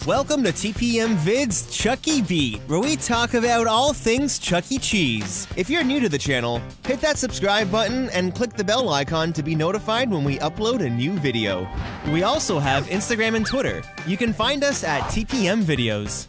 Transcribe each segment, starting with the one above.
Welcome to Tpm Vids Chuck E. Beat, where we talk about all things Chuck E. Cheese. If you're new to the channel, hit that subscribe button and click the bell icon to be notified when we upload a new video. We also have Instagram and Twitter. You can find us at Tpm Videos.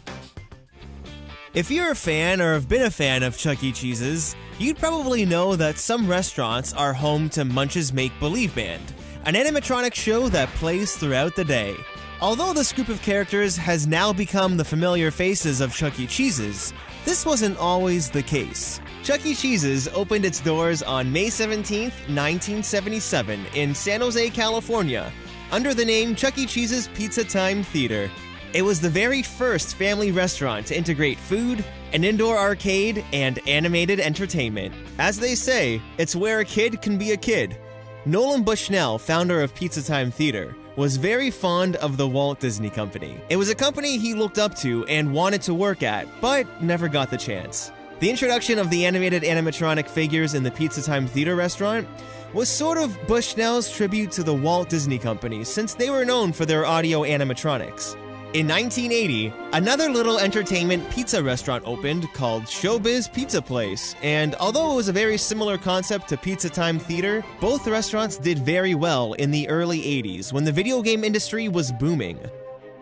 If you're a fan or have been a fan of Chuck E. Cheese's, you'd probably know that some restaurants are home to Munch's Make-Believe Band, an animatronic show that plays throughout the day. Although this group of characters has now become the familiar faces of Chuck E. Cheese's, this wasn't always the case. Chuck E. Cheese's opened its doors on May 17, 1977 in San Jose, California, under the name Chuck E. Cheese's Pizza Time Theater. It was the very first family restaurant to integrate food, an indoor arcade, and animated entertainment. As they say, it's where a kid can be a kid. Nolan Bushnell, founder of Pizza Time Theater, was very fond of the Walt Disney Company. It was a company he looked up to and wanted to work at, but never got the chance. The introduction of the animated animatronic figures in the Pizza Time Theater restaurant was sort of Bushnell's tribute to the Walt Disney Company, since they were known for their audio animatronics. In 1980, another little entertainment pizza restaurant opened called Showbiz Pizza Place, and although it was a very similar concept to Pizza Time Theater, both restaurants did very well in the early 80s when the video game industry was booming.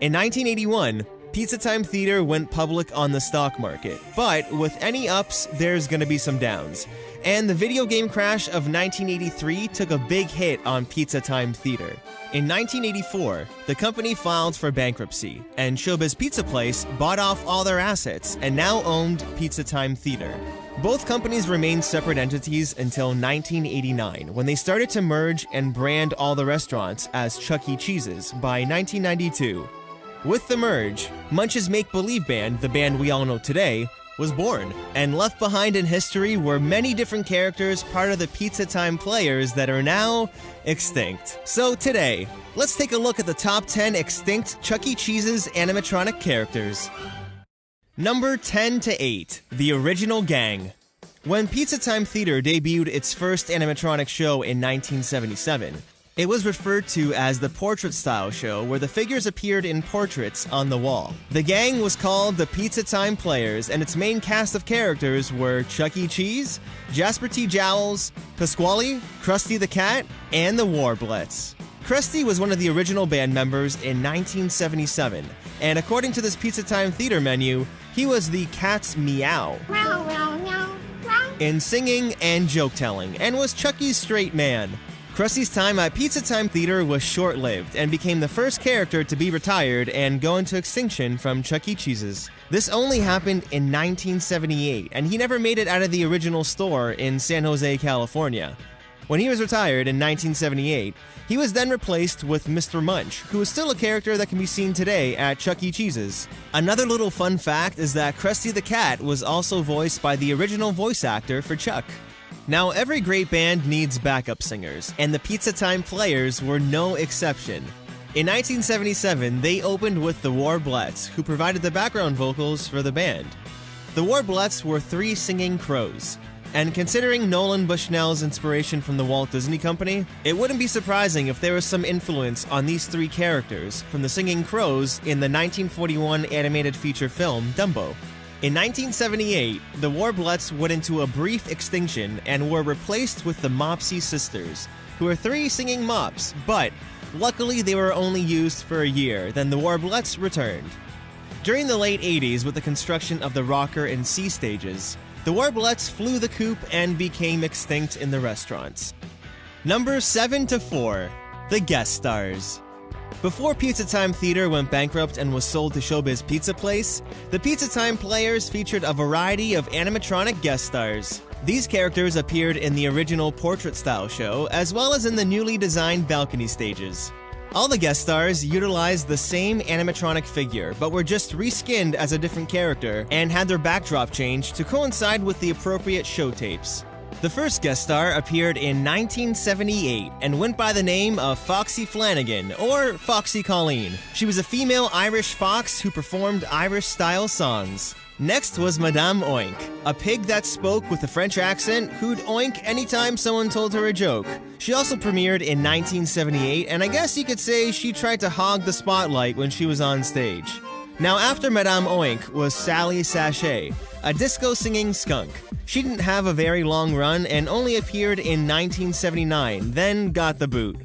In 1981, Pizza Time Theater went public on the stock market, but with any ups, there's gonna be some downs. And the video game crash of 1983 took a big hit on Pizza Time Theater. In 1984, the company filed for bankruptcy, and Showbiz Pizza Place bought off all their assets and now owned Pizza Time Theater. Both companies remained separate entities until 1989, when they started to merge and brand all the restaurants as Chuck E. Cheese's by 1992. With the merge, Munch's Make-Believe Band, the band we all know today, was born, and left behind in history were many different characters part of the Pizza Time players that are now extinct. So today, let's take a look at the top 10 extinct Chuck E. Cheese's animatronic characters. Number 10 to 8, the original gang. When Pizza Time Theater debuted its first animatronic show in 1977, it was referred to as the portrait-style show, where the figures appeared in portraits on the wall. The gang was called the Pizza Time Players, and its main cast of characters were Chuck E. Cheese, Jasper T. Jowls, Pasquale, Krusty the Cat, and the Warblitz. Krusty was one of the original band members in 1977, and according to this Pizza Time Theater menu, he was the cat's meow in singing and joke-telling, and was Chucky's straight man. Krusty's time at Pizza Time Theater was short-lived and became the first character to be retired and go into extinction from Chuck E. Cheese's. This only happened in 1978, and he never made it out of the original store in San Jose, California. When he was retired in 1978, he was then replaced with Mr. Munch, who is still a character that can be seen today at Chuck E. Cheese's. Another little fun fact is that Krusty the Cat was also voiced by the original voice actor for Chuck. Now, every great band needs backup singers, and the Pizza Time Players were no exception. In 1977, they opened with the Warblitz, who provided the background vocals for the band. The Warblitz were 3 singing crows, and considering Nolan Bushnell's inspiration from the Walt Disney Company, it wouldn't be surprising if there was some influence on these 3 characters from the singing crows in the 1941 animated feature film Dumbo. In 1978, the Warblitz went into a brief extinction and were replaced with the Mopsy Sisters, who were 3 singing mops, but luckily they were only used for a year, then the Warblitz returned. During the late 80s, with the construction of the rocker and C stages, the Warblitz flew the coop and became extinct in the restaurants. Number 7 to 4, the guest stars. Before Pizza Time Theater went bankrupt and was sold to Showbiz Pizza Place, the Pizza Time Players featured a variety of animatronic guest stars. These characters appeared in the original portrait-style show, as well as in the newly designed balcony stages. All the guest stars utilized the same animatronic figure, but were just reskinned as a different character and had their backdrop changed to coincide with the appropriate show tapes. The first guest star appeared in 1978 and went by the name of Foxy Flanagan, or Foxy Colleen. She was a female Irish fox who performed Irish-style songs. Next was Madame Oink, a pig that spoke with a French accent who'd oink anytime someone told her a joke. She also premiered in 1978, and I guess you could say she tried to hog the spotlight when she was on stage. Now, after Madame Oink was Sally Sachet, a disco-singing skunk. She didn't have a very long run and only appeared in 1979, then got the boot.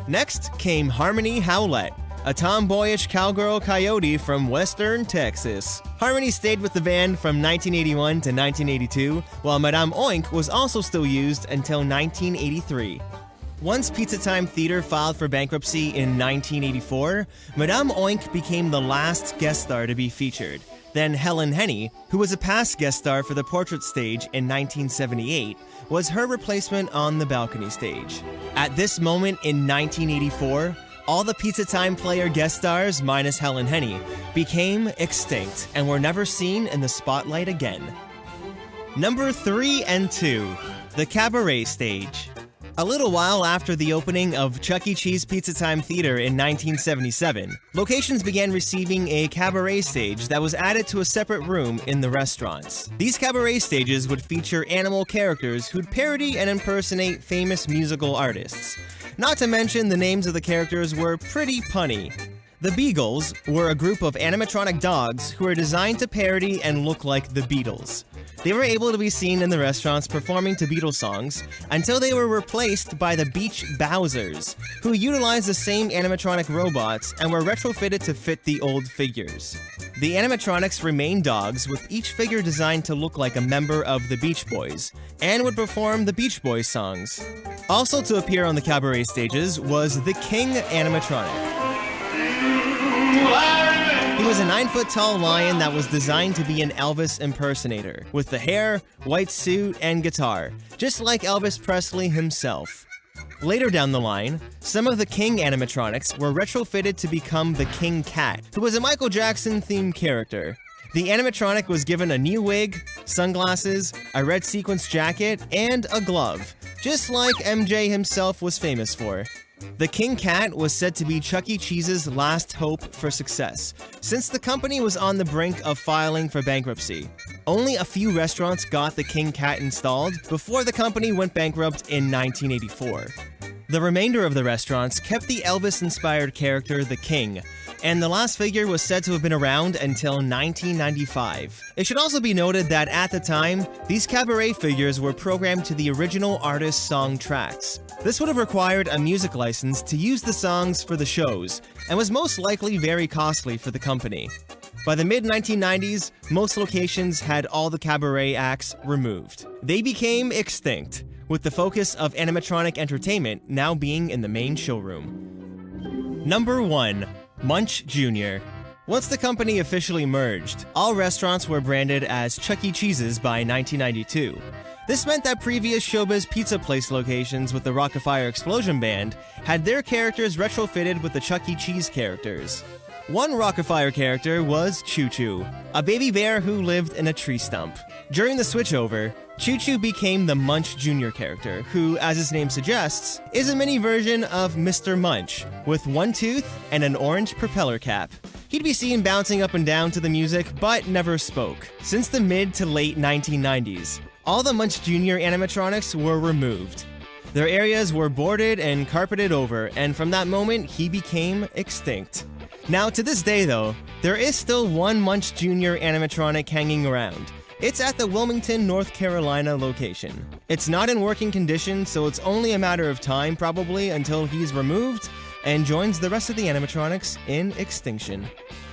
Next came Harmony Howlett, a tomboyish cowgirl coyote from Western Texas. Harmony stayed with the band from 1981 to 1982, while Madame Oink was also still used until 1983. Once Pizza Time Theater filed for bankruptcy in 1984, Madame Oink became the last guest star to be featured. Then Helen Henny, who was a past guest star for the Portrait stage in 1978, was her replacement on the balcony stage. At this moment in 1984, all the Pizza Time Player guest stars, minus Helen Henny, became extinct and were never seen in the spotlight again. Number 3 and 2, the Cabaret Stage. A little while after the opening of Chuck E. Cheese Pizza Time Theater in 1977, locations began receiving a cabaret stage that was added to a separate room in the restaurants. These cabaret stages would feature animal characters who'd parody and impersonate famous musical artists. Not to mention, the names of the characters were pretty punny. The Beagles were a group of animatronic dogs who were designed to parody and look like the Beatles. They were able to be seen in the restaurants performing to Beatles songs until they were replaced by the Beach Bowsers, who utilized the same animatronic robots and were retrofitted to fit the old figures. The animatronics remained dogs, with each figure designed to look like a member of the Beach Boys, and would perform the Beach Boys songs. Also to appear on the cabaret stages was the King animatronic. He was a 9-foot-tall lion that was designed to be an Elvis impersonator, with the hair, white suit, and guitar, just like Elvis Presley himself. Later down the line, some of the King animatronics were retrofitted to become the King Cat, who was a Michael Jackson-themed character. The animatronic was given a new wig, sunglasses, a red sequins jacket, and a glove, just like MJ himself was famous for. The King Cat was said to be Chuck E. Cheese's last hope for success, since the company was on the brink of filing for bankruptcy. Only a few restaurants got the King Cat installed before the company went bankrupt in 1984. The remainder of the restaurants kept the Elvis-inspired character the King, and the last figure was said to have been around until 1995. It should also be noted that at the time, these cabaret figures were programmed to the original artist's song tracks. This would have required a music license to use the songs for the shows, and was most likely very costly for the company. By the mid-1990s, most locations had all the cabaret acts removed. They became extinct, with the focus of animatronic entertainment now being in the main showroom. Number 1. Munch Jr. Once the company officially merged, all restaurants were branded as Chuck E. Cheese's by 1992. This meant that previous Showbiz Pizza Place locations with the Rock-afire Explosion Band had their characters retrofitted with the Chuck E. Cheese characters. One Rock-afire character was Choo Choo, a baby bear who lived in a tree stump. During the switchover, Choo Choo became the Munch Jr. character, who, as his name suggests, is a mini version of Mr. Munch, with one tooth and an orange propeller cap. He'd be seen bouncing up and down to the music, but never spoke. Since the mid to late 1990s, all the Munch Jr. animatronics were removed. Their areas were boarded and carpeted over, and from that moment, he became extinct. Now, to this day though, there is still one Munch Jr. animatronic hanging around. It's at the Wilmington, North Carolina location. It's not in working condition, so it's only a matter of time probably until he's removed and joins the rest of the animatronics in extinction.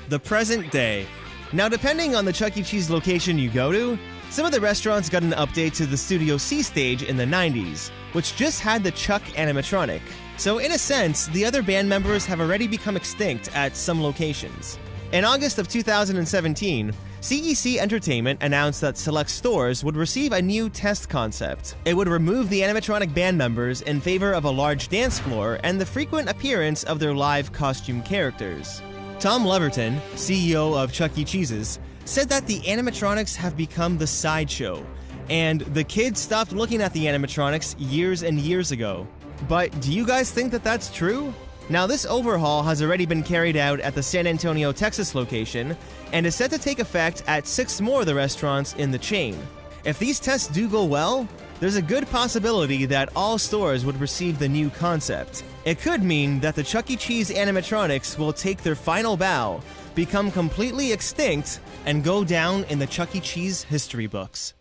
The present day. Now, depending on the Chuck E. Cheese location you go to, some of the restaurants got an update to the Studio C stage in the 90s, which just had the Chuck animatronic. So in a sense, the other band members have already become extinct at some locations. In August of 2017, CEC Entertainment announced that select stores would receive a new test concept. It would remove the animatronic band members in favor of a large dance floor and the frequent appearance of their live costume characters. Tom Leverton, CEO of Chuck E. Cheese's, said that the animatronics have become the sideshow, and the kids stopped looking at the animatronics years and years ago. But do you guys think that that's true? Now, this overhaul has already been carried out at the San Antonio, Texas location, and is set to take effect at 6 more of the restaurants in the chain. If these tests do go well, there's a good possibility that all stores would receive the new concept. It could mean that the Chuck E. Cheese animatronics will take their final bow, become completely extinct, and go down in the Chuck E. Cheese history books.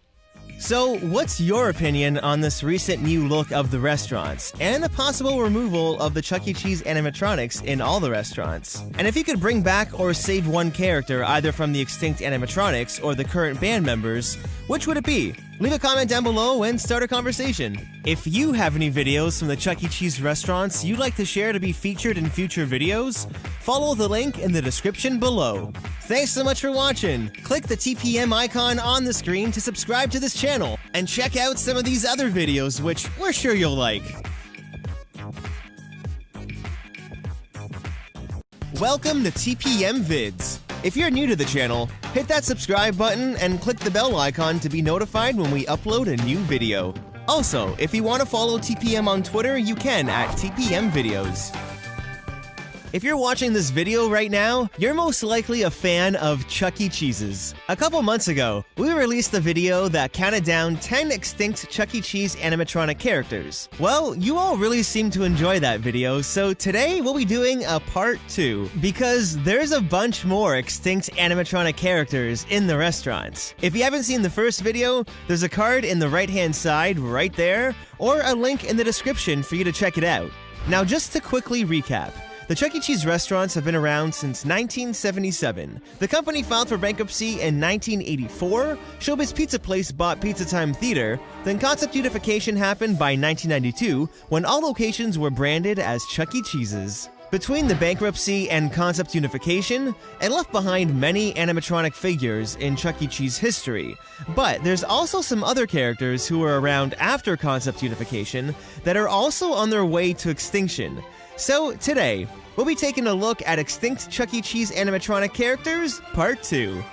So, what's your opinion on this recent new look of the restaurants, and the possible removal of the Chuck E. Cheese animatronics in all the restaurants? And if you could bring back or save one character either from the extinct animatronics or the current band members, which would it be? Leave a comment down below and start a conversation. If you have any videos from the Chuck E. Cheese restaurants you'd like to share to be featured in future videos, follow the link in the description below. Thanks so much for watching. Click the TPM icon on the screen to subscribe to this channel, and check out some of these other videos which we're sure you'll like. Welcome to Tpm Vids. If you're new to the channel, hit that subscribe button and click the bell icon to be notified when we upload a new video. Also, if you want to follow TPM on Twitter, you can at TPM Videos. If you're watching this video right now, you're most likely a fan of Chuck E. Cheese's. A couple months ago, we released a video that counted down 10 extinct Chuck E. Cheese animatronic characters. Well, you all really seem to enjoy that video, so today we'll be doing a part 2, because there's a bunch more extinct animatronic characters in the restaurants. If you haven't seen the first video, there's a card in the right-hand side right there, or a link in the description for you to check it out. Now, just to quickly recap, the Chuck E. Cheese restaurants have been around since 1977. The company filed for bankruptcy in 1984, Showbiz Pizza Place bought Pizza Time Theater, then concept unification happened by 1992 when all locations were branded as Chuck E. Cheese's. Between the bankruptcy and concept unification, it left behind many animatronic figures in Chuck E. Cheese history, but there's also some other characters who were around after concept unification that are also on their way to extinction. So today, we'll be taking a look at extinct Chuck E. Cheese animatronic characters, Part 2.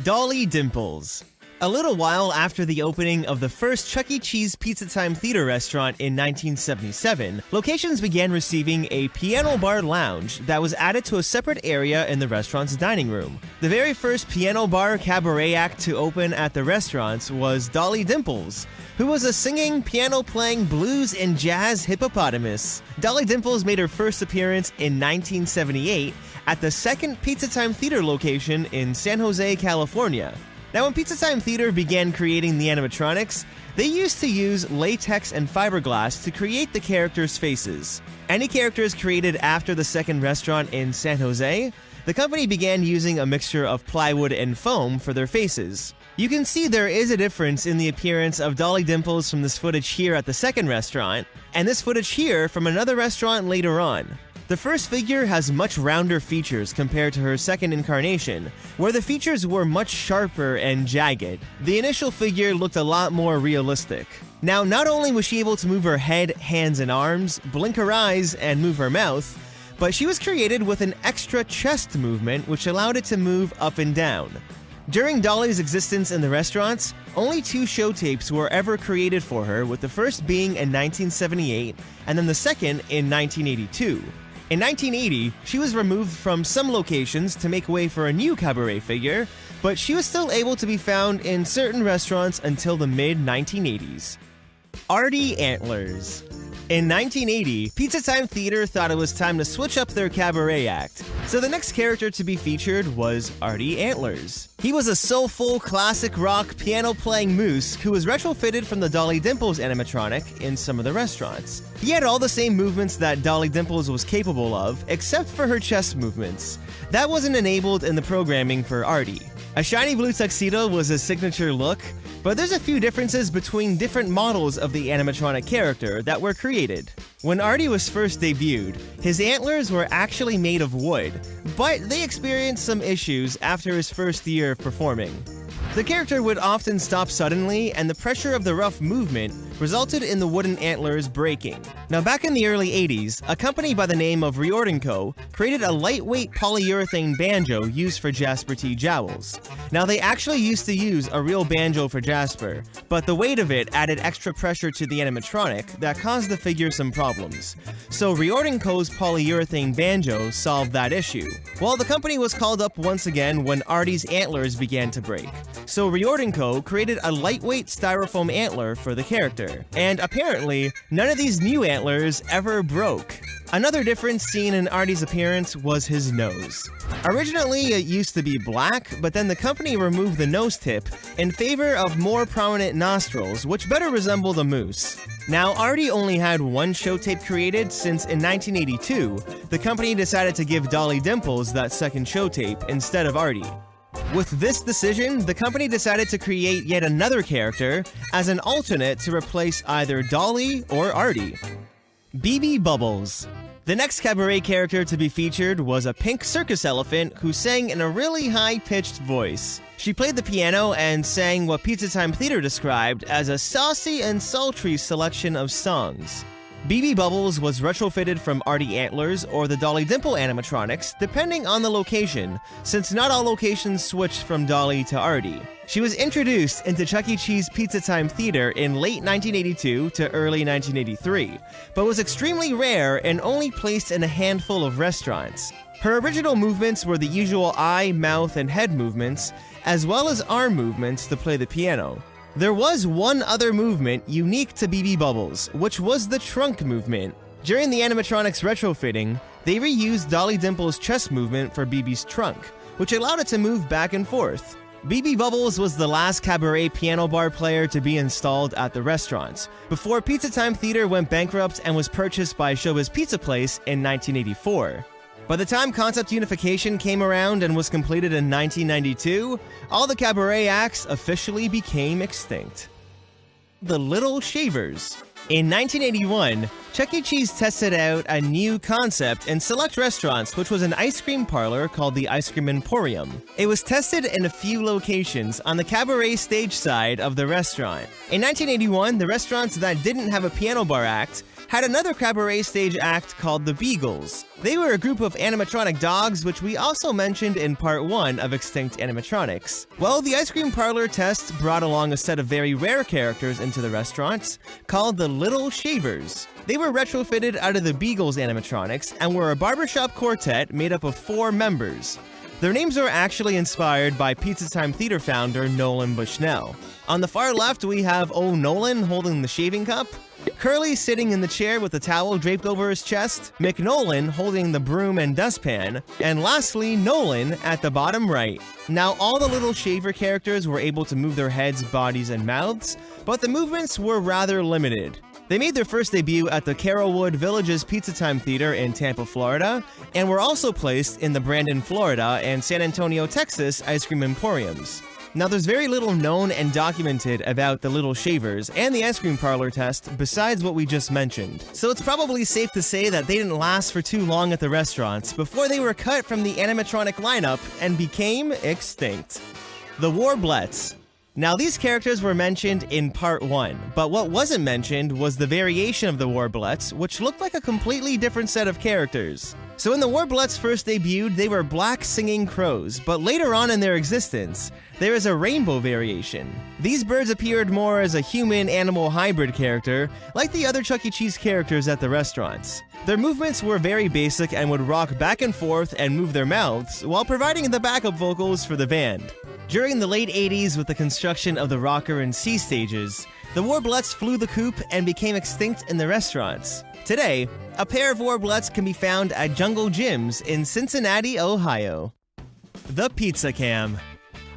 Dolly Dimples. A little while after the opening of the first Chuck E. Cheese Pizza Time Theater restaurant in 1977, locations began receiving a piano bar lounge that was added to a separate area in the restaurant's dining room. The very first piano bar cabaret act to open at the restaurants was Dolly Dimples, who was a singing, piano-playing blues and jazz hippopotamus. Dolly Dimples made her first appearance in 1978 at the second Pizza Time Theater location in San Jose, California. Now, when Pizza Time Theater began creating the animatronics, they used to use latex and fiberglass to create the characters' faces. Any characters created after the second restaurant in San Jose, the company began using a mixture of plywood and foam for their faces. You can see there is a difference in the appearance of Dolly Dimples from this footage here at the second restaurant, and this footage here from another restaurant later on. The first figure has much rounder features compared to her second incarnation, where the features were much sharper and jagged. The initial figure looked a lot more realistic. Now, not only was she able to move her head, hands, and arms, blink her eyes, and move her mouth, but she was created with an extra chest movement which allowed it to move up and down. During Dolly's existence in the restaurants, only 2 show tapes were ever created for her, with the first being in 1978 and then the second in 1982. In 1980, she was removed from some locations to make way for a new cabaret figure, but she was still able to be found in certain restaurants until the mid-1980s. Artie Antlers. In 1980, Pizza Time Theater thought it was time to switch up their cabaret act, so the next character to be featured was Artie Antlers. He was a soulful, classic rock, piano-playing moose who was retrofitted from the Dolly Dimples animatronic in some of the restaurants. He had all the same movements that Dolly Dimples was capable of, except for her chest movements. That wasn't enabled in the programming for Artie. A shiny blue tuxedo was his signature look, but there's a few differences between different models of the animatronic character that were created. When Artie was first debuted, his antlers were actually made of wood, but they experienced some issues after his first year of performing. The character would often stop suddenly, and the pressure of the rough movement resulted in the wooden antlers breaking. Now, back in the early 80s, a company by the name of Riordan Co. created a lightweight polyurethane banjo used for Jasper T. jowls. Now, they actually used to use a real banjo for Jasper, but the weight of it added extra pressure to the animatronic that caused the figure some problems. So Riordan Co.'s polyurethane banjo solved that issue. Well, the company was called up once again when Artie's antlers began to break. so Riordan Co. created a lightweight styrofoam antler for the character. And apparently, none of these new antlers ever broke. Another difference seen in Artie's appearance was his nose. Originally, it used to be black, but then the company removed the nose tip in favor of more prominent nostrils, which better resembled a moose. Now, Artie only had one show tape created since in 1982, the company decided to give Dolly Dimples that second show tape instead of Artie. With this decision, the company decided to create yet another character as an alternate to replace either Dolly or Artie. BB Bubbles. The next cabaret character to be featured was a pink circus elephant who sang in a really high-pitched voice. She played the piano and sang what Pizza Time Theater described as a saucy and sultry selection of songs. BB Bubbles was retrofitted from Artie antlers or the Dolly Dimple animatronics, depending on the location, since not all locations switched from Dolly to Artie. She was introduced into Chuck E. Cheese Pizza Time Theater in late 1982 to early 1983, but was extremely rare and only placed in a handful of restaurants. Her original movements were the usual eye, mouth, and head movements, as well as arm movements to play the piano. There was one other movement unique to BB Bubbles, which was the trunk movement. During the animatronics retrofitting, they reused Dolly Dimple's chest movement for BB's trunk, which allowed it to move back and forth. BB Bubbles was the last cabaret piano bar player to be installed at the restaurants, before Pizza Time Theater went bankrupt and was purchased by Showbiz Pizza Place in 1984. By the time concept unification came around and was completed in 1992, all the cabaret acts officially became extinct. The Little Shavers. In 1981, Chuck E. Cheese tested out a new concept in select restaurants, which was an ice cream parlor called the Ice Cream Emporium. It was tested in a few locations on the cabaret stage side of the restaurant. In 1981, the restaurants that didn't have a piano bar act had another cabaret stage act called the Beagles. They were a group of animatronic dogs, which we also mentioned in part 1 of Extinct Animatronics. Well, the ice cream parlor test brought along a set of very rare characters into the restaurants, called the Little Shavers. They were retrofitted out of the Beagles animatronics and were a barbershop quartet made up of 4 members. Their names are actually inspired by Pizza Time Theater founder Nolan Bushnell. On the far left, we have O. Nolan holding the shaving cup, Curly sitting in the chair with a towel draped over his chest, McNolan holding the broom and dustpan, and lastly, Nolan at the bottom right. Now, all the Little Shaver characters were able to move their heads, bodies, and mouths, but the movements were rather limited. They made their first debut at the Carrollwood Villages Pizza Time Theater in Tampa, Florida, and were also placed in the Brandon, Florida, and San Antonio, Texas Ice Cream Emporiums. Now, there's very little known and documented about the Little Shavers and the ice cream parlor test besides what we just mentioned. So it's probably safe to say that they didn't last for too long at the restaurants before they were cut from the animatronic lineup and became extinct. The Warblettes. Now, these characters were mentioned in part 1, but what wasn't mentioned was the variation of the Warblettes, which looked like a completely different set of characters. So when the Warblettes first debuted, they were black singing crows, but later on in their existence, there is a rainbow variation. These birds appeared more as a human-animal hybrid character, like the other Chuck E. Cheese characters at the restaurants. Their movements were very basic and would rock back and forth and move their mouths, while providing the backup vocals for the band. During the late 80s, with the construction of the rocker and C stages, the Warblettes flew the coop and became extinct in the restaurants. Today, a pair of Warblettes can be found at Jungle Gyms in Cincinnati, Ohio. The Pizza Cam.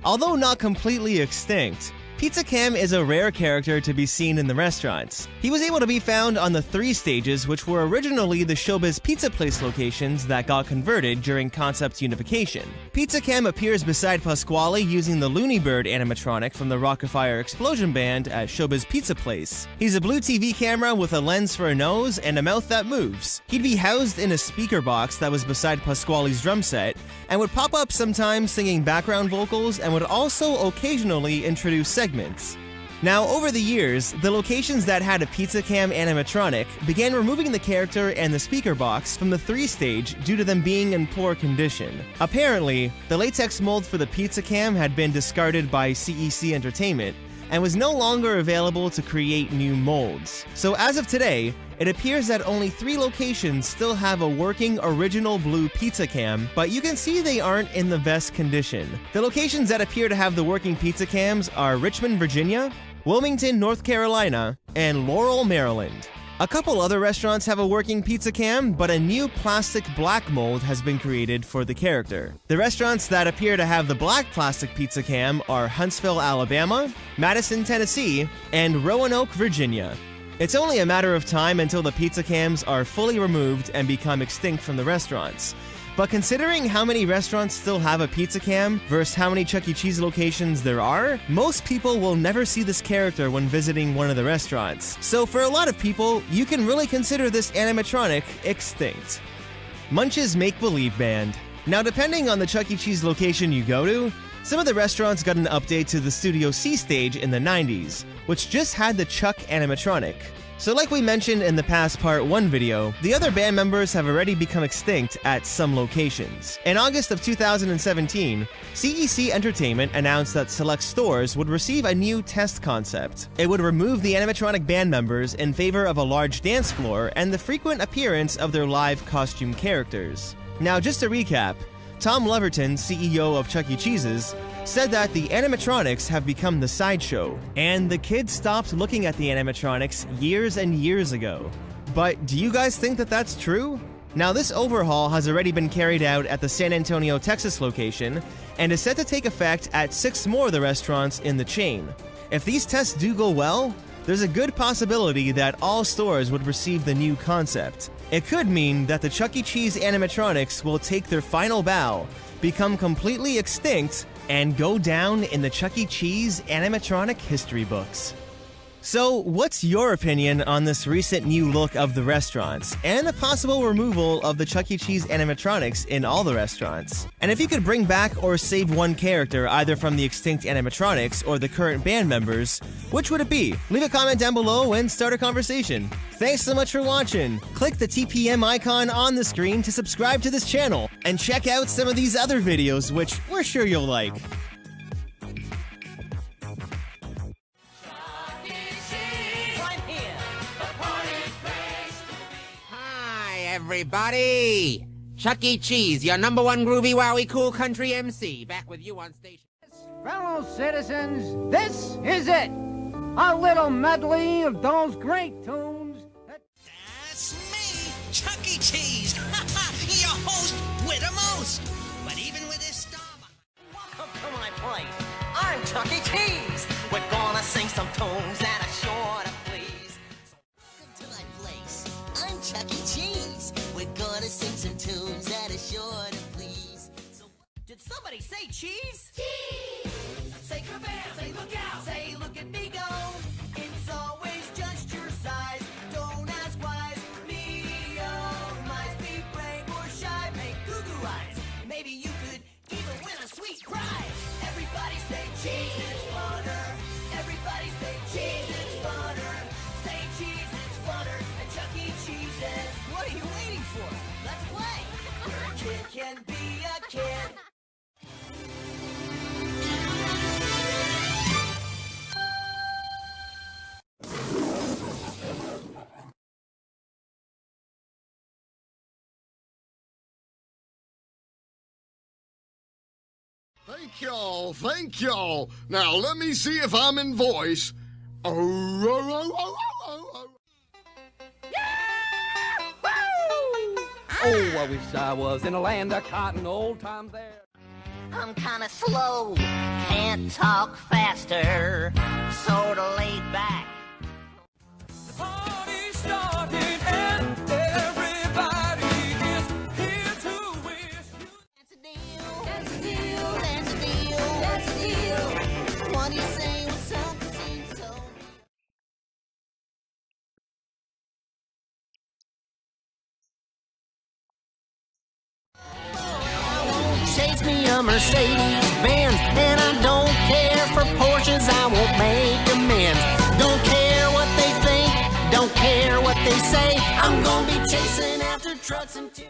Although not completely extinct, Pizza Cam is a rare character to be seen in the restaurants. He was able to be found on the 3 stages, which were originally the Showbiz Pizza Place locations that got converted during concept unification. Pizza Cam appears beside Pasquale using the Looney Bird animatronic from the Rockafire Explosion Band at Showbiz Pizza Place. He's a blue TV camera with a lens for a nose and a mouth that moves. He'd be housed in a speaker box that was beside Pasquale's drum set, and would pop up sometimes singing background vocals and would also occasionally introduce segments. Now, over the years, the locations that had a Pizza Cam animatronic began removing the character and the speaker box from the 3 stage due to them being in poor condition. Apparently, the latex mold for the Pizza Cam had been discarded by CEC Entertainment, and was no longer available to create new molds. So as of today, it appears that only 3 locations still have a working original blue pizza cam, but you can see they aren't in the best condition. The locations that appear to have the working pizza cams are Richmond, Virginia, Wilmington, North Carolina, and Laurel, Maryland. A couple other restaurants have a working pizza cam, but a new plastic black mold has been created for the character. The restaurants that appear to have the black plastic pizza cam are Huntsville, Alabama, Madison, Tennessee, and Roanoke, Virginia. It's only a matter of time until the pizza cams are fully removed and become extinct from the restaurants. But considering how many restaurants still have a pizza cam versus how many Chuck E. Cheese locations there are, most people will never see this character when visiting one of the restaurants. So for a lot of people, you can really consider this animatronic extinct. Munch's Make-Believe Band. Now depending on the Chuck E. Cheese location you go to, some of the restaurants got an update to the Studio C stage in the 90s, which just had the Chuck animatronic. So like we mentioned in the past Part 1 video, the other band members have already become extinct at some locations. In August of 2017, CEC Entertainment announced that select stores would receive a new test concept. It would remove the animatronic band members in favor of a large dance floor and the frequent appearance of their live costume characters. Now just to recap, Tom Leverton, CEO of Chuck E. Cheese's, said that the animatronics have become the sideshow, and the kids stopped looking at the animatronics years and years ago. But do you guys think that that's true? Now this overhaul has already been carried out at the San Antonio, Texas location, and is set to take effect at 6 more of the restaurants in the chain. If these tests do go well, there's a good possibility that all stores would receive the new concept. It could mean that the Chuck E. Cheese animatronics will take their final bow, become completely extinct, and go down in the Chuck E. Cheese animatronic history books. So, what's your opinion on this recent new look of the restaurants, and a possible removal of the Chuck E. Cheese animatronics in all the restaurants? And if you could bring back or save one character either from the extinct animatronics or the current band members, which would it be? Leave a comment down below and start a conversation. Thanks so much for watching! Click the TPM icon on the screen to subscribe to this channel, and check out some of these other videos which we're sure you'll like. Everybody! Chuck E. Cheese, your #1 groovy, wowie, cool country MC, back with you on station. Fellow citizens, this is it! A little medley of those great tunes that... That's me, Chuck E. Cheese, your host with the most. But even with this star... Welcome to my place. I'm Chuck E. Cheese. We're gonna sing some tunes that are sure to please. Welcome to my place. I'm Chuck E. Cheese. We're gonna sing some tunes that are sure to please. So, Did somebody say cheese? cheese! Say kabam, say look out, say look at me go. It's always just your size. Don't ask why. Might be brave or shy, make goo-goo eyes. Maybe you could even win a sweet prize. Everybody say cheese is funner. Everybody say cheese is funner. Say cheese is funner at Chuck E. Cheese's. What are you waiting for? Let's play. Where a kid can be a kid. Thank y'all. Now let me see if I'm in voice. Oh, I wish I was in a land of cotton, old time there. I'm kinda slow, can't talk faster, sorta laid back. The party's starting and everybody is here to wish you... That's a deal, that's a deal, that's a deal, that's a deal. What do you say when something seems so... Chase me a Mercedes Benz, and I don't care for Porsches, I won't make amends. Don't care what they think, don't care what they say, I'm gonna be chasing after trucks until...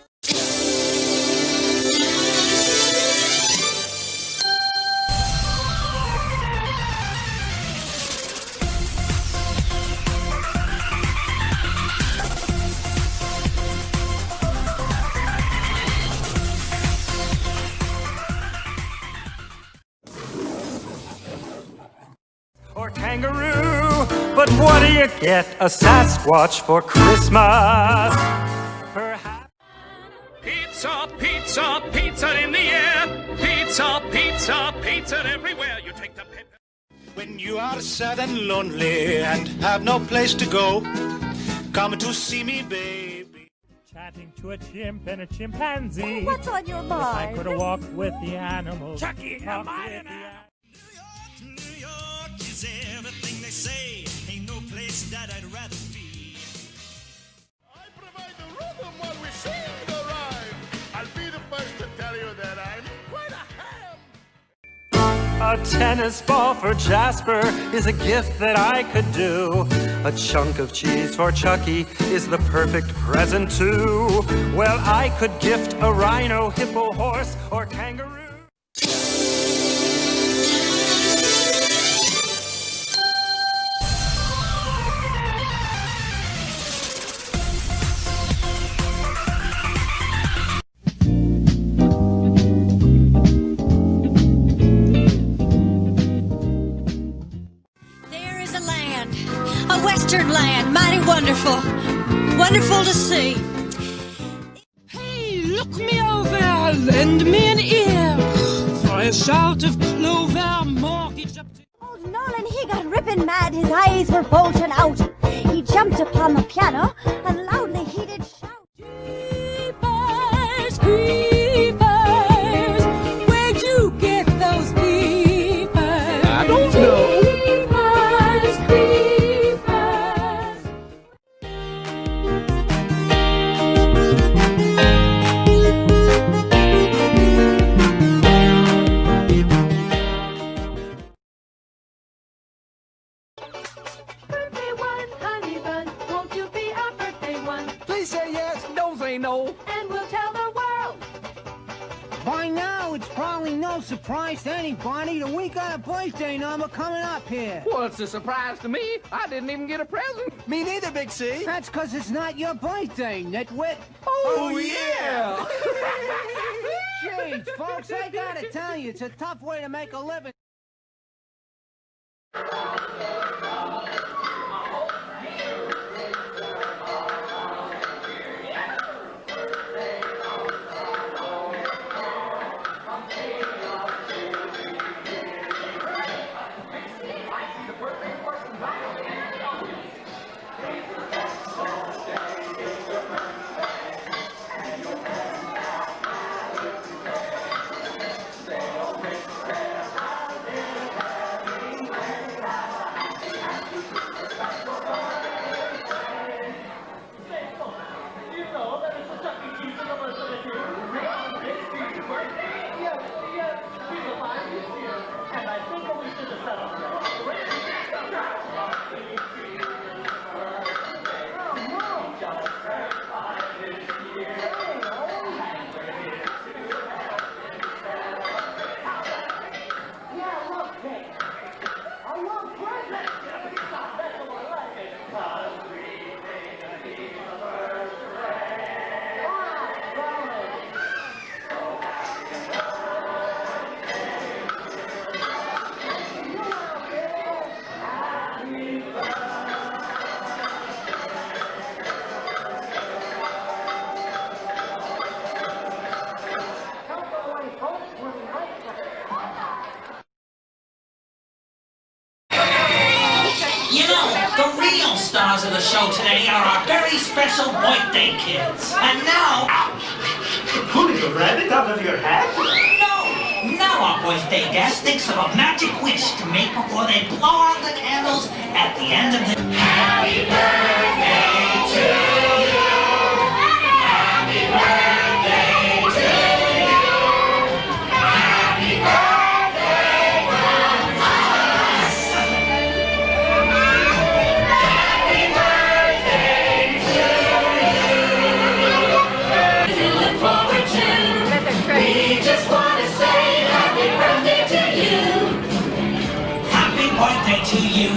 or kangaroo. But what do you get a Sasquatch for Christmas? Perhaps pizza, pizza, pizza in the air. Pizza, pizza, pizza everywhere. You take the paper. When you are sad and lonely and have no place to go, come to see me, baby. Chatting to a chimp and a chimpanzee. Oh, what's on your mind? If I could have walked with the animals. Chucky, am I an New York is everything they say. Ain't no place that I'd rather be. I provide the rhythm while we sing the rhyme. I'll be the first to tell you that I'm quite a ham. A tennis ball for Jasper is a gift that I could do. A chunk of cheese for Chucky is the perfect present too. Well, I could gift a rhino, hippo, horse, or kangaroo. A western land, mighty wonderful, wonderful to see. Hey, look me over, lend me an ear, for a shout of clover mortgage up to... Old Nolan, he got ripping mad, his eyes were bulging out. He jumped upon the piano, and loudly he did shout. Creepers, creepers, where'd you get those peepers? I don't know. No. And we'll tell the world. By now, it's probably no surprise to anybody that we got a birthday number coming up here. Well, it's a surprise to me. I didn't even get a present. Me neither, Big C. That's because it's not your birthday, nitwit. Oh yeah! Jeez, folks, I gotta tell you, it's a tough way to make a living. Stars of the show today are our very special birthday kids. And now... Pulling a rabbit out of your hat? No! Now our birthday guest thinks of a magic wish to make before they blow out the candles at the end of the... Happy birthday to you! Happy birthday to you! Happy birthday from us! Happy birthday to you! We look forward to. We just want to say happy birthday to you! Happy birthday to you!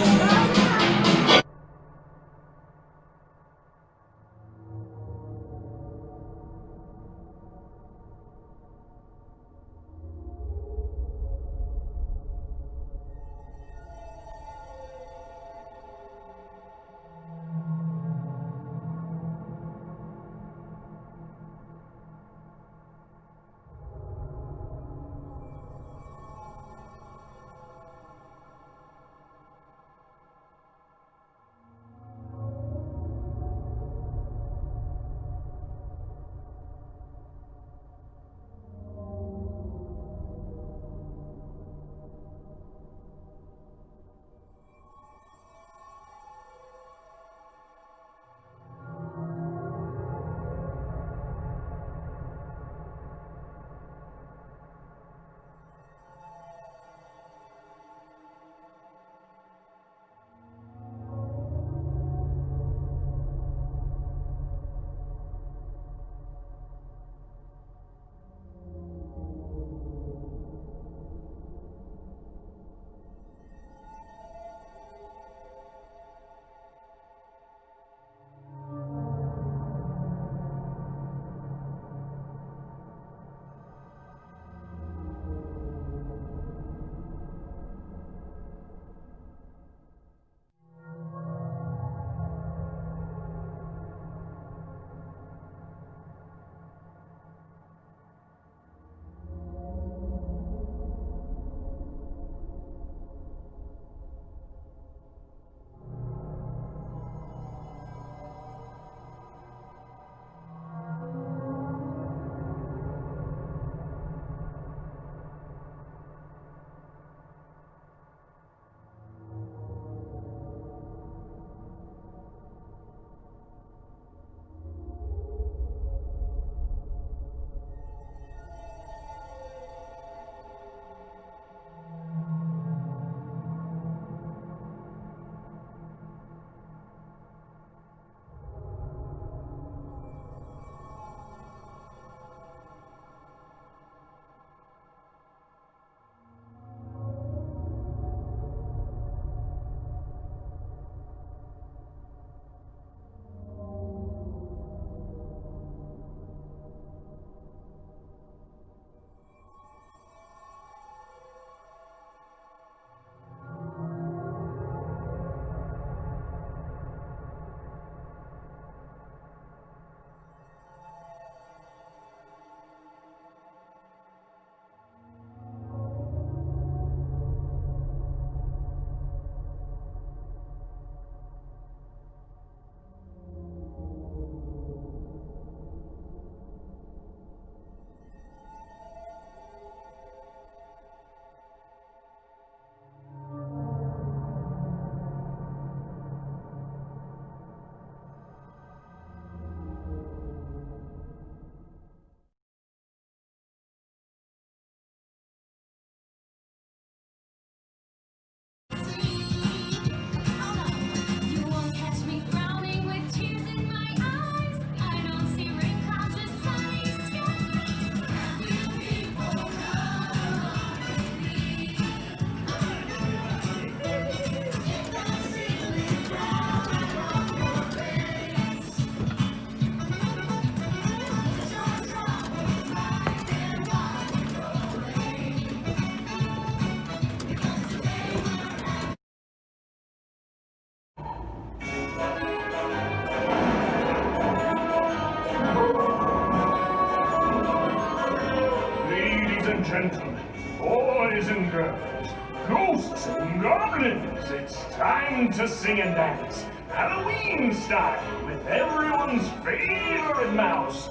and gentlemen, boys and girls, ghosts and goblins, it's time to sing and dance, Halloween style, with everyone's favorite mouse,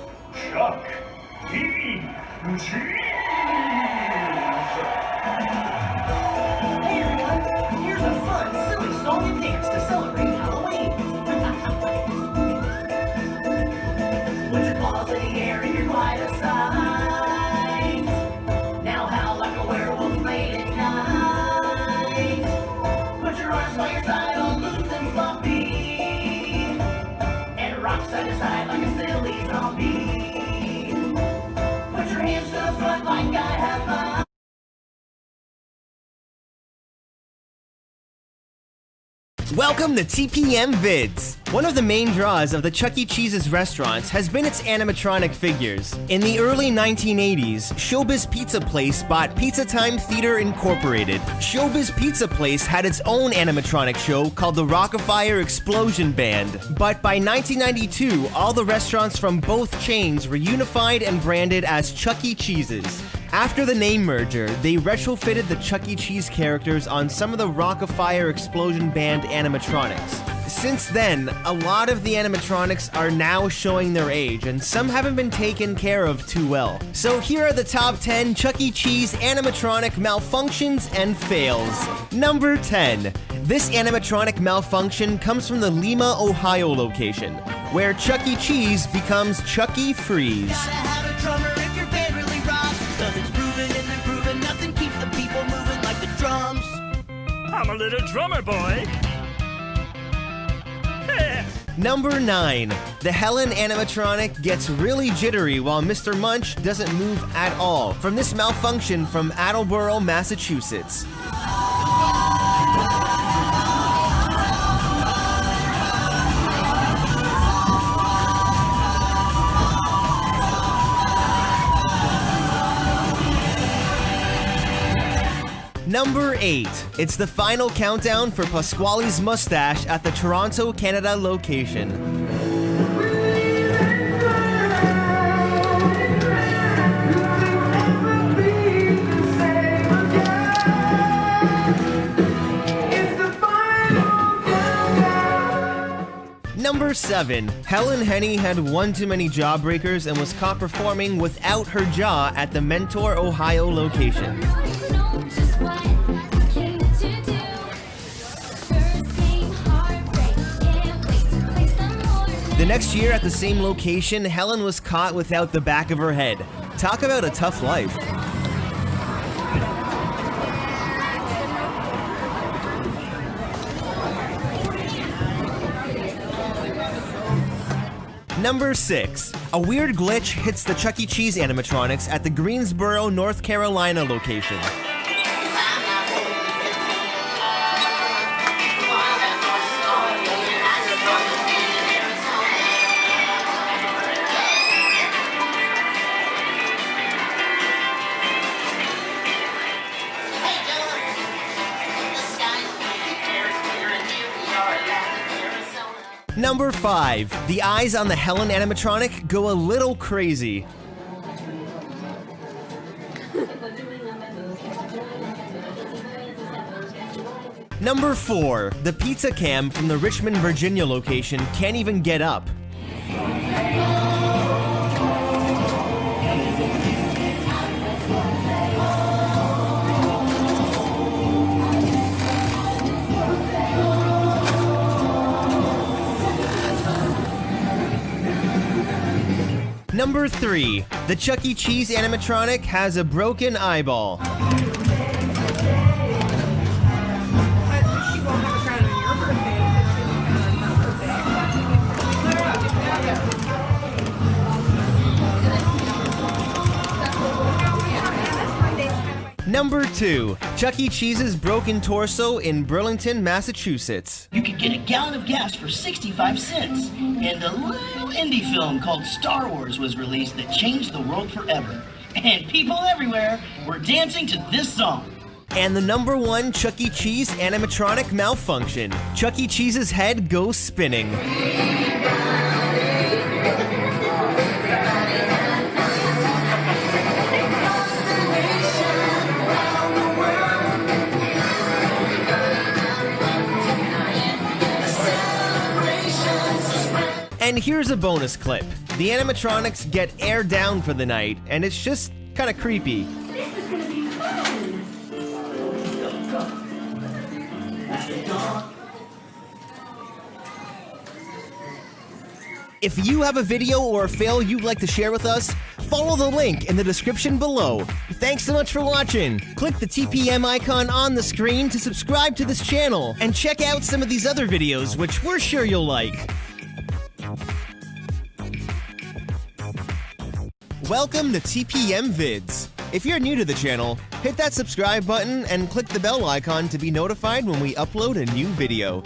Chuck E. Cheese! Hey everyone, here's a fun, silly song and dance to celebrate Halloween. Put your paws in the air and you're quite a sight. Now howl like a werewolf late at night. Put your arms by your side all loose and floppy, and rock side to side like a silly zombie. Put your hands to the front like I have mine. Welcome to Tpm Vids. One of the main draws of the Chuck E. Cheese's restaurants has been its animatronic figures. In the early 1980s, Showbiz Pizza Place bought Pizza Time Theater Incorporated. Showbiz Pizza Place had its own animatronic show called the Rock-afire Explosion Band. But by 1992, all the restaurants from both chains were unified and branded as Chuck E. Cheese's. After the name merger, they retrofitted the Chuck E. Cheese characters on some of the Rock-afire Explosion Band animatronics. Since then, a lot of the animatronics are now showing their age, and some haven't been taken care of too well. So here are the top 10 Chuck E. Cheese animatronic malfunctions and fails. Number 10. This animatronic malfunction comes from the Lima, Ohio location, where Chuck E. Cheese becomes Chuck E. Freeze. Gotta have a drummer if your band really rocks, 'cause it's proven and improving, nothing keeps the people moving like the drums. I'm a little drummer boy. Number 9. The Helen animatronic gets really jittery while Mr. Munch doesn't move at all. From this malfunction from Attleboro, Massachusetts. Number 8. It's the final countdown for Pasquale's mustache at the Toronto, Canada location. Number 7. Helen Henny had one too many jawbreakers and was caught performing without her jaw at the Mentor, Ohio location. The next year at the same location, Helen was caught without the back of her head. Talk about a tough life. Number 6. A weird glitch hits the Chuck E. Cheese animatronics at the Greensboro, North Carolina location. Number 5. The eyes on the Helen animatronic go a little crazy. Number 4. The pizza cam from the Richmond, Virginia location can't even get up. Number 3. The Chuck E. Cheese animatronic has a broken eyeball. Number 2. Chuck E. Cheese's broken torso in Burlington, Massachusetts. You could get a gallon of gas for 65 cents. And a little indie film called Star Wars was released that changed the world forever. And people everywhere were dancing to this song. And the number 1 Chuck E. Cheese animatronic malfunction. Chuck E. Cheese's head goes spinning. And here's a bonus clip. The animatronics get aired down for the night, and it's just kind of creepy. This is gonna be fun! If you have a video or a fail you'd like to share with us, follow the link in the description below. Thanks so much for watching. Click the TPM icon on the screen to subscribe to this channel, and check out some of these other videos, which we're sure you'll like. Welcome to TPM Vids. If you're new to the channel, hit that subscribe button and click the bell icon to be notified when we upload a new video.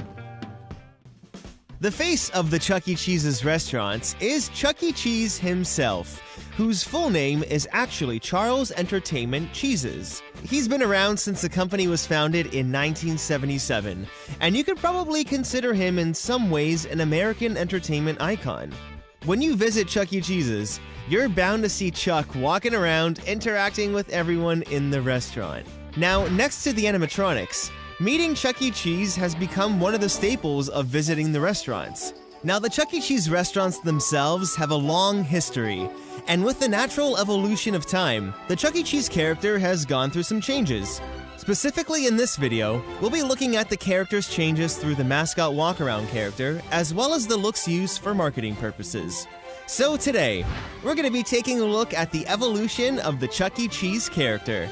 The face of the Chuck E. Cheese's restaurants is Chuck E. Cheese himself, whose full name is actually Charles Entertainment Cheeses. He's been around since the company was founded in 1977, and you could probably consider him in some ways an American entertainment icon. When you visit Chuck E. Cheese's, you're bound to see Chuck walking around interacting with everyone in the restaurant. Now, next to the animatronics, meeting Chuck E. Cheese has become one of the staples of visiting the restaurants. Now, the Chuck E. Cheese restaurants themselves have a long history, and with the natural evolution of time, the Chuck E. Cheese character has gone through some changes. Specifically in this video, we'll be looking at the character's changes through the mascot walk-around character, as well as the looks used for marketing purposes. So today, we're going to be taking a look at the evolution of the Chuck E. Cheese character.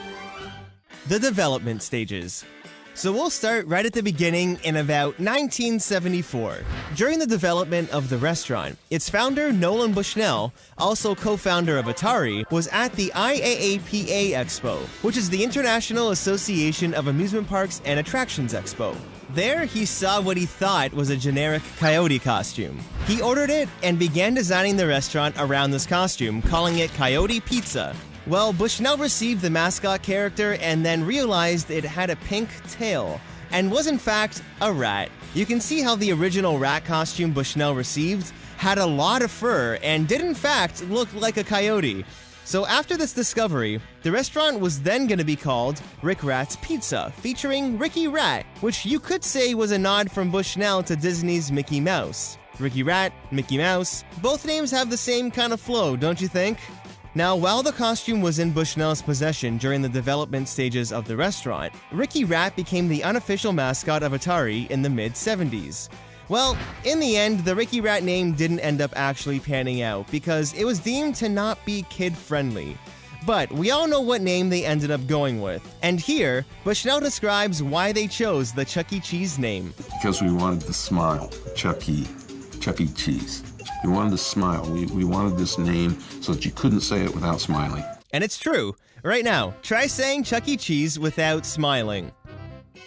The development stages. So we'll start right at the beginning in about 1974. During the development of the restaurant, its founder, Nolan Bushnell, also co-founder of Atari, was at the IAAPA Expo, which is the International Association of Amusement Parks and Attractions Expo. There, he saw what he thought was a generic coyote costume. He ordered it and began designing the restaurant around this costume, calling it Coyote Pizza. Well, Bushnell received the mascot character and then realized it had a pink tail, and was in fact a rat. You can see how the original rat costume Bushnell received had a lot of fur and did in fact look like a coyote. So after this discovery, the restaurant was then going to be called Rick Rat's Pizza, featuring Ricky Rat, which you could say was a nod from Bushnell to Disney's Mickey Mouse. Ricky Rat, Mickey Mouse, both names have the same kind of flow, don't you think? Now, while the costume was in Bushnell's possession during the development stages of the restaurant, Ricky Rat became the unofficial mascot of Atari in the mid-70s. Well, in the end, the Ricky Rat name didn't end up actually panning out because it was deemed to not be kid-friendly. But we all know what name they ended up going with. And here, Bushnell describes why they chose the Chuck E. Cheese name. Because we wanted the smile, Chuck E. Cheese. We wanted to smile. We wanted this name so that you couldn't say it without smiling. And it's true. Right now, try saying Chuck E. Cheese without smiling.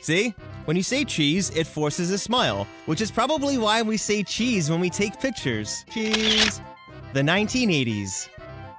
See? When you say cheese, it forces a smile, which is probably why we say cheese when we take pictures. Cheese. The 1980s.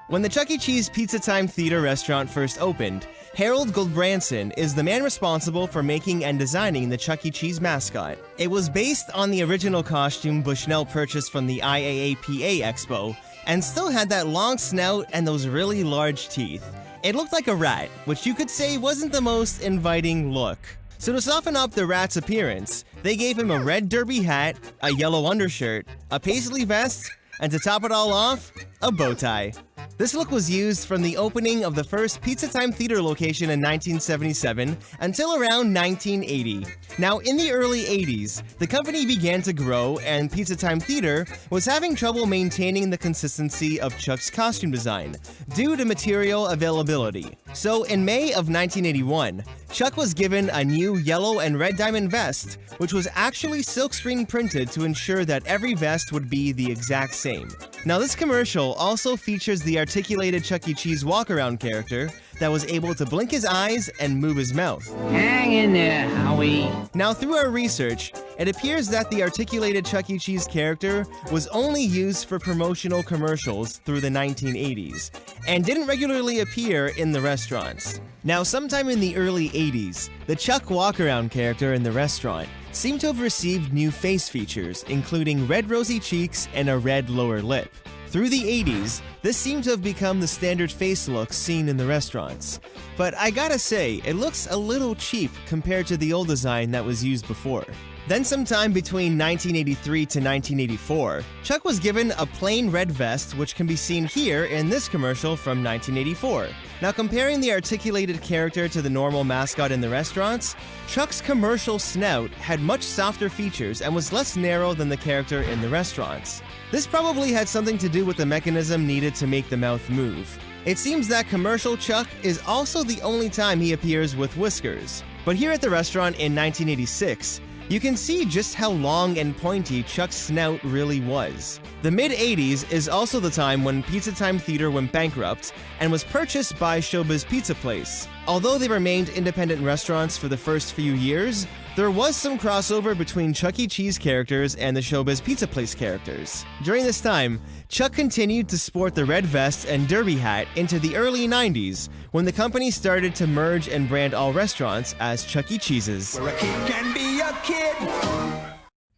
When the Chuck E. Cheese Pizza Time Theater restaurant first opened, Harold Goldbranson is the man responsible for making and designing the Chuck E. Cheese mascot. It was based on the original costume Bushnell purchased from the IAAPA Expo, and still had that long snout and those really large teeth. It looked like a rat, which you could say wasn't the most inviting look. So to soften up the rat's appearance, they gave him a red derby hat, a yellow undershirt, a paisley vest, and to top it all off, a bow tie. This look was used from the opening of the first Pizza Time Theater location in 1977 until around 1980. Now, in the early 80s, the company began to grow and Pizza Time Theater was having trouble maintaining the consistency of Chuck's costume design due to material availability. So in May of 1981, Chuck was given a new yellow and red diamond vest, which was actually silkscreen printed to ensure that every vest would be the exact same. Now, this commercial also features the articulated Chuck E. Cheese walk-around character that was able to blink his eyes and move his mouth. Hang in there, Howie. Now, through our research, it appears that the articulated Chuck E. Cheese character was only used for promotional commercials through the 1980s, and didn't regularly appear in the restaurants. Now, sometime in the early 80s, the Chuck walk-around character in the restaurant seemed to have received new face features, including red rosy cheeks and a red lower lip. Through the 80s, this seemed to have become the standard face look seen in the restaurants. But I gotta say, it looks a little cheap compared to the old design that was used before. Then sometime between 1983 to 1984, Chuck was given a plain red vest, which can be seen here in this commercial from 1984. Now, comparing the articulated character to the normal mascot in the restaurants, Chuck's commercial snout had much softer features and was less narrow than the character in the restaurants. This probably had something to do with the mechanism needed to make the mouth move. It seems that commercial Chuck is also the only time he appears with whiskers. But here at the restaurant in 1986, you can see just how long and pointy Chuck's snout really was. The mid-80s is also the time when Pizza Time Theater went bankrupt and was purchased by Showbiz Pizza Place. Although they remained independent restaurants for the first few years, there was some crossover between Chuck E. Cheese characters and the Showbiz Pizza Place characters. During this time, Chuck continued to sport the red vest and derby hat into the early 90s, when the company started to merge and brand all restaurants as Chuck E. Cheese's. Where a kid can be a kid.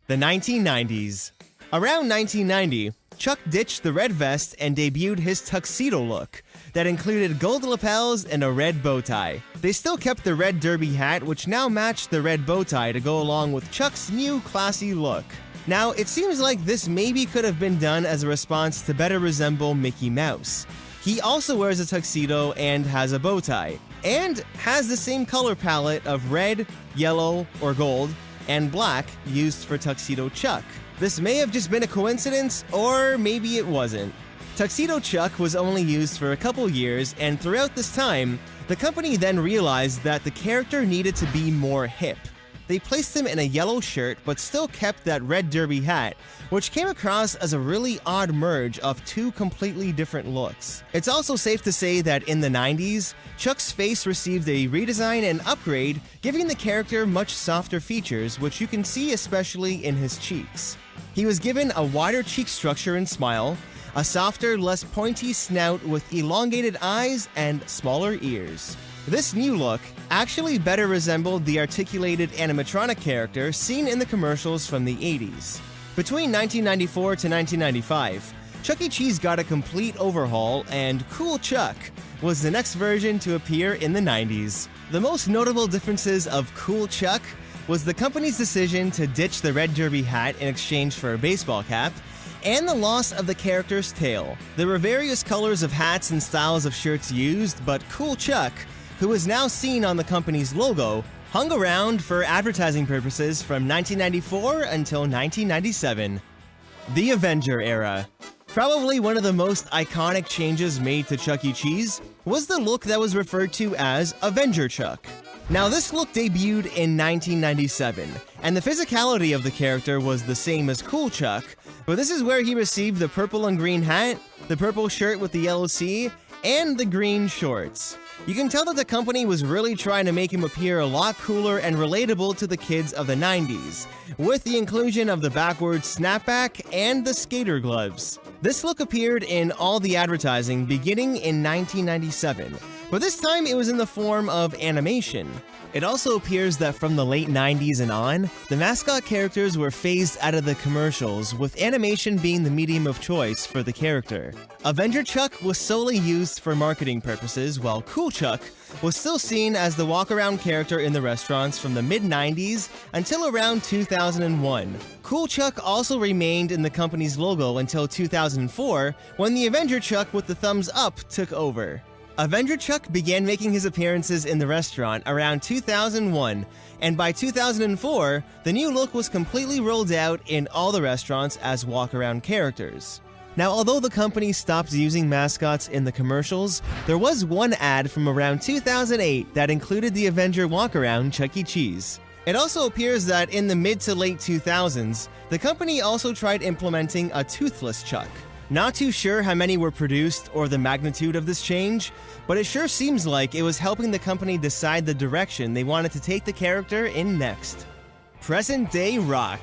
The 1990s. Around 1990, Chuck ditched the red vest and debuted his tuxedo look that included gold lapels and a red bow tie. They still kept the red derby hat, which now matched the red bow tie to go along with Chuck's new classy look. Now, it seems like this maybe could have been done as a response to better resemble Mickey Mouse. He also wears a tuxedo and has a bow tie, and has the same color palette of red, yellow, or gold, and black used for Tuxedo Chuck. This may have just been a coincidence, or maybe it wasn't. Tuxedo Chuck was only used for a couple years, and throughout this time, the company then realized that the character needed to be more hip. They placed him in a yellow shirt but still kept that red derby hat, which came across as a really odd merge of two completely different looks. It's also safe to say that in the 90s, Chuck's face received a redesign and upgrade, giving the character much softer features, which you can see especially in his cheeks. He was given a wider cheek structure and smile, a softer, less pointy snout with elongated eyes and smaller ears. This new look actually better resembled the articulated animatronic character seen in the commercials from the 80s. Between 1994 to 1995, Chuck E. Cheese got a complete overhaul, and Cool Chuck was the next version to appear in the 90s. The most notable differences of Cool Chuck was the company's decision to ditch the red derby hat in exchange for a baseball cap, and the loss of the character's tail. There were various colors of hats and styles of shirts used, but Cool Chuck, who is now seen on the company's logo, hung around for advertising purposes from 1994 until 1997. The Avenger era. Probably one of the most iconic changes made to Chuck E. Cheese was the look that was referred to as Avenger Chuck. Now, this look debuted in 1997, and the physicality of the character was the same as Cool Chuck, but this is where he received the purple and green hat, the purple shirt with the yellow C, and the green shorts. You can tell that the company was really trying to make him appear a lot cooler and relatable to the kids of the 90s, with the inclusion of the backwards snapback and the skater gloves. This look appeared in all the advertising beginning in 1997, but this time it was in the form of animation. It also appears that from the late 90s and on, the mascot characters were phased out of the commercials, with animation being the medium of choice for the character. Avenger Chuck was solely used for marketing purposes, while Cool Chuck was still seen as the walk-around character in the restaurants from the mid-90s until around 2001. Cool Chuck also remained in the company's logo until 2004, when the Avenger Chuck with the thumbs up took over. Avenger Chuck began making his appearances in the restaurant around 2001, and by 2004, the new look was completely rolled out in all the restaurants as walk-around characters. Now, although the company stopped using mascots in the commercials, there was one ad from around 2008 that included the Avenger walk-around Chuck E. Cheese. It also appears that in the mid to late 2000s, the company also tried implementing a toothless Chuck. Not too sure how many were produced or the magnitude of this change, but it sure seems like it was helping the company decide the direction they wanted to take the character in next. Present Day Rock.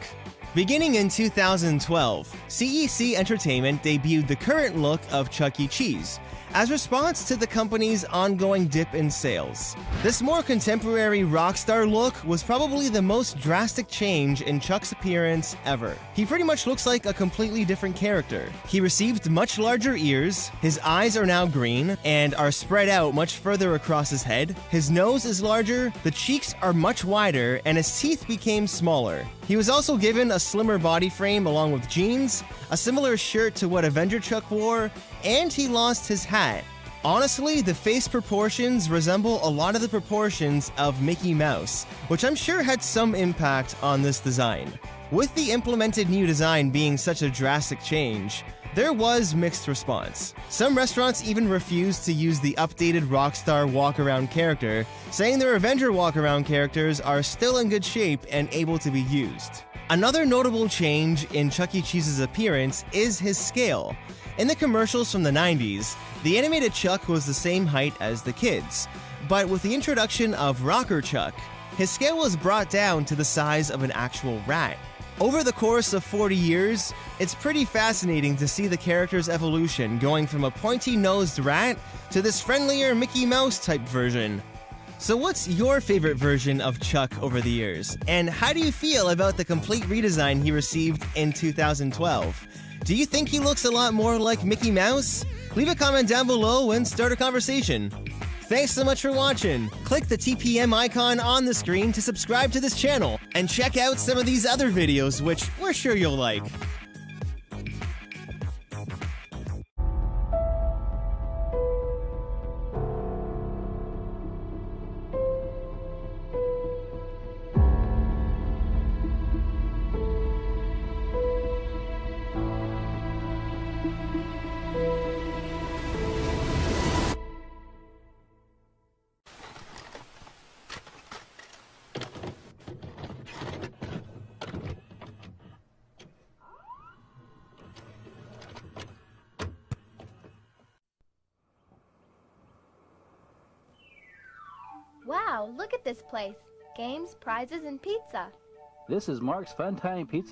Beginning in 2012, CEC Entertainment debuted the current look of Chuck E. Cheese, as response to the company's ongoing dip in sales. This more contemporary rock star look was probably the most drastic change in Chuck's appearance ever. He pretty much looks like a completely different character. He received much larger ears, his eyes are now green and are spread out much further across his head, his nose is larger, the cheeks are much wider, and his teeth became smaller. He was also given a slimmer body frame along with jeans, a similar shirt to what Avenger Chuck wore, and he lost his hat. Honestly, the face proportions resemble a lot of the proportions of Mickey Mouse, which I'm sure had some impact on this design. With the implemented new design being such a drastic change, there was mixed response. Some restaurants even refused to use the updated Rockstar walk-around character, saying their Avenger walk-around characters are still in good shape and able to be used. Another notable change in Chuck E. Cheese's appearance is his scale. In the commercials from the 90s, the animated Chuck was the same height as the kids, but with the introduction of Rocker Chuck, his scale was brought down to the size of an actual rat. Over the course of 40 years, it's pretty fascinating to see the character's evolution going from a pointy-nosed rat to this friendlier Mickey Mouse type version. So what's your favorite version of Chuck over the years? And how do you feel about the complete redesign he received in 2012? Do you think he looks a lot more like Mickey Mouse? Leave a comment down below and start a conversation. Thanks so much for watching. Click the TPM icon on the screen to subscribe to this channel, and check out some of these other videos which we're sure you'll like. Wow, look at this place. Games, prizes, and pizza. This is Mark's Fun Time Pizza.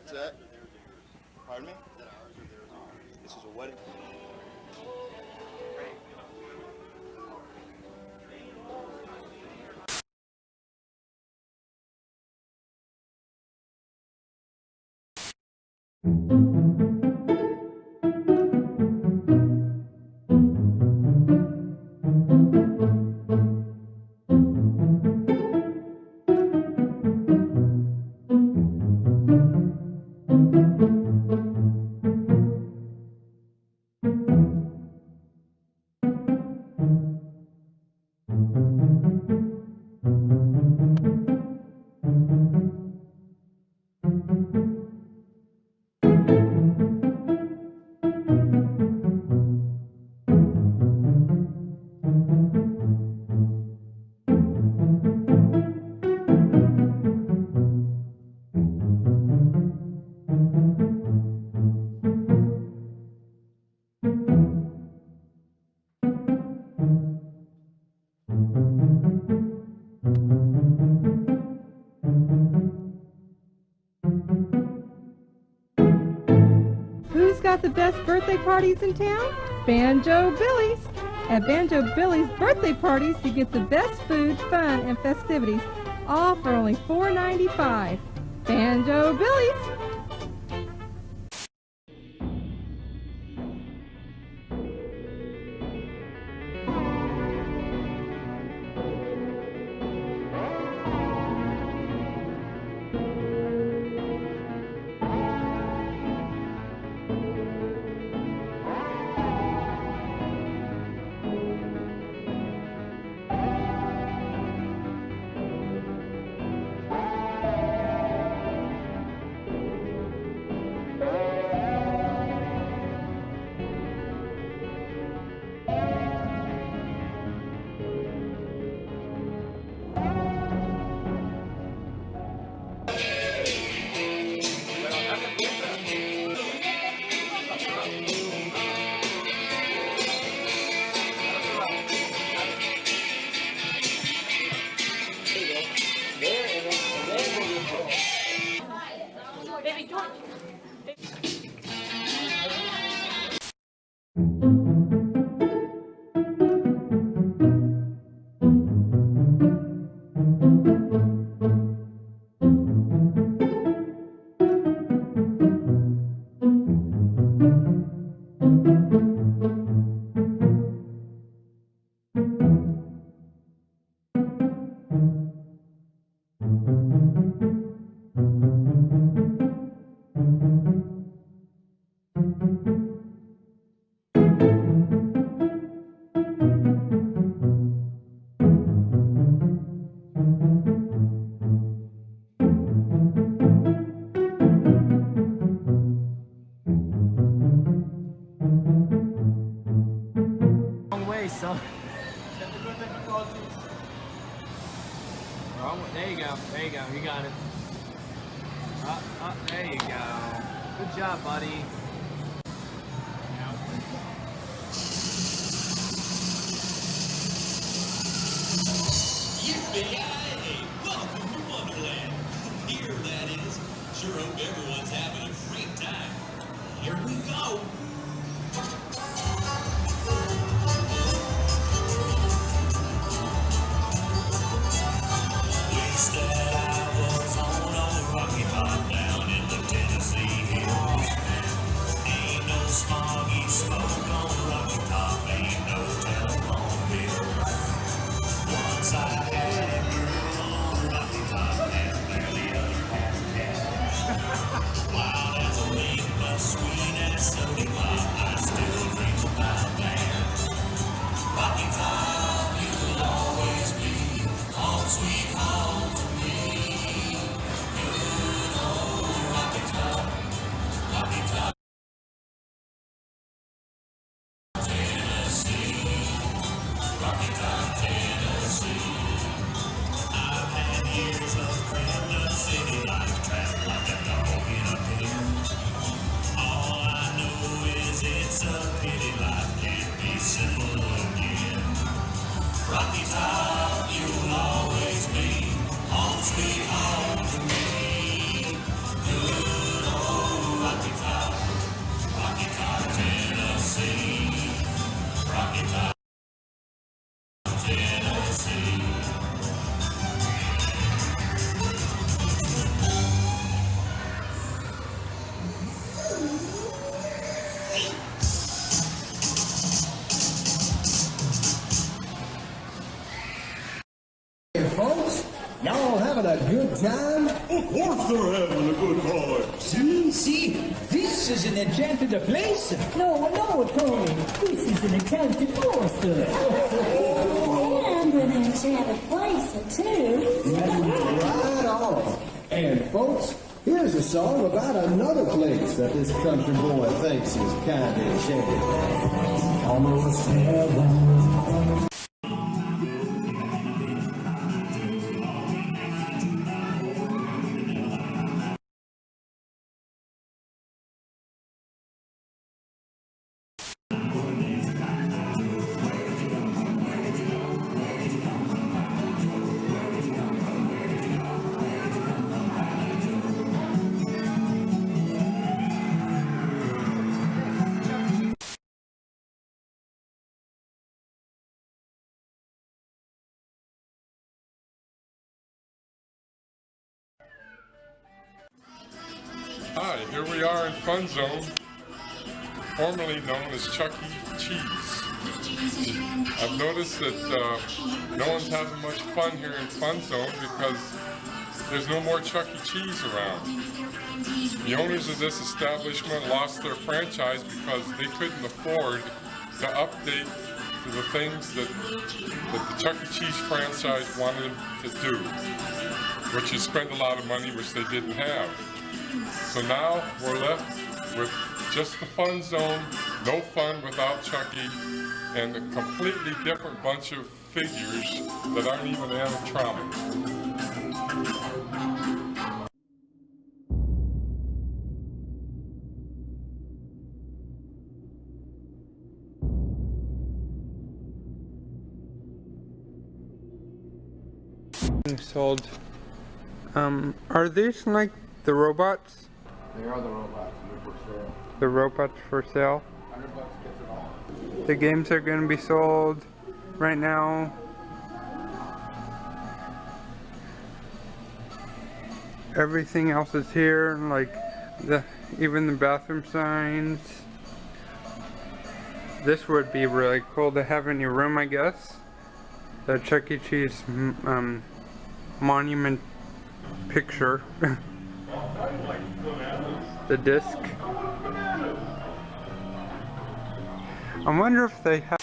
What's that? Pardon me? This is a wedding? Who's got the best birthday parties in town? Banjo Billy's. At Banjo Billy's birthday parties, you get the best food, fun, and festivities, all for only $4.95. Banjo Billy's. There you go. There you go. You got it. There you go. Good job, buddy. Yippee-ki-yay! Welcome to Wonderland. Here, that is. Sure hope everyone's having a great time. Here we go. Folks, y'all having a good time? Of course they're having a good time. See, this is an enchanted place. No, Tony, this is an enchanted forest. And an enchanted place, too. Right on. And folks, here's a song about another place that this country boy thinks is kind of enchanted. Almost heaven. Hi, here we are in Fun Zone, formerly known as Chuck E. Cheese. I've noticed that no one's having much fun here in Fun Zone because there's no more Chuck E. Cheese around. The owners of this establishment lost their franchise because they couldn't afford to update to the things that the Chuck E. Cheese franchise wanted to do, which is spend a lot of money, which they didn't have. So now we're left with just the Fun Zone, no fun without Chucky, and a completely different bunch of figures that aren't even animatronic. Sold. Are these like the robots? They are the robots. They're for sale. The robots for sale. $100 gets it all. The games are going to be sold right now. Everything else is here, like even the bathroom signs. This would be really cool to have in your room, I guess. The Chuck E. Cheese monument picture. The disc. I wonder if they have